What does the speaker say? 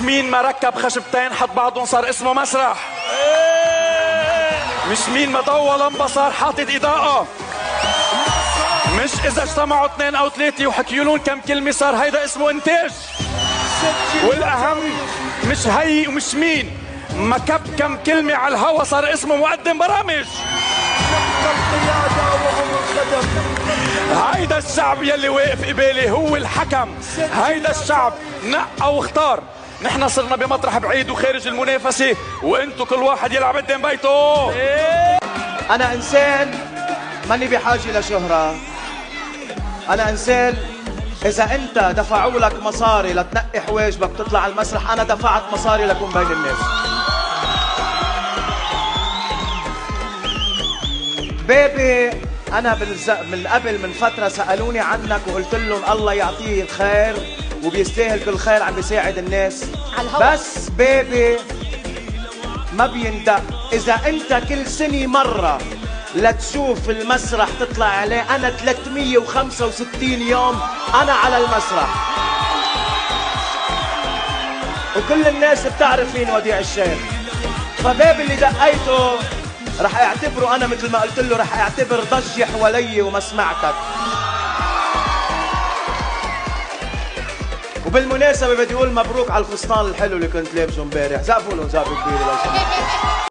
مين ما ركب خشبتين حط بعضهم صار اسمه مسرح. مش مين ما ضوى لمبة صار حاطط إضاءة. مش إذا اجتمعوا 2 أو 3 وحكيوا لهم كم كلمة صار هيدا اسمه إنتاج. والأهم مش هي ومش مين ما كب كم كلمة على الهوا صار اسمه مقدم برامج. هيدا الشعب يلي واقف قبالي هو الحكم. هيدا الشعب نقى واختار. نحن صرنا بمطرح بعيد وخارج المنافسة، وانتو كل واحد يلعب قدام بيته. أنا إنسان ماني بحاجة لشهرة. أنا إنسان إذا أنت دفعوا لك مصاري لتنقي حواجبك تطلع على المسرح، أنا دفعت مصاري لكون بين الناس. بيبي أنا من قبل من فترة سألوني عنك وقلت لهم الله يعطيه الخير وبيستاهل كل خير، عم بيساعد الناس. بس بيبي ما بيندق. إذا أنت كل سنة مرة لتشوف المسرح تطلع عليه، أنا 365 يوم أنا على المسرح، وكل الناس بتعرف مين وديع الشيخ. فبيبي اللي دقيته رح اعتبره أنا مثل ما قلت له، رح اعتبر ضجي حوالي وما سمعتك. وبالمناسبة بدي أقول مبروك على الفستان الحلو اللي كنت لابسه امبارح. زقفوا لهم زقفة كبيرة لو سمحتوا.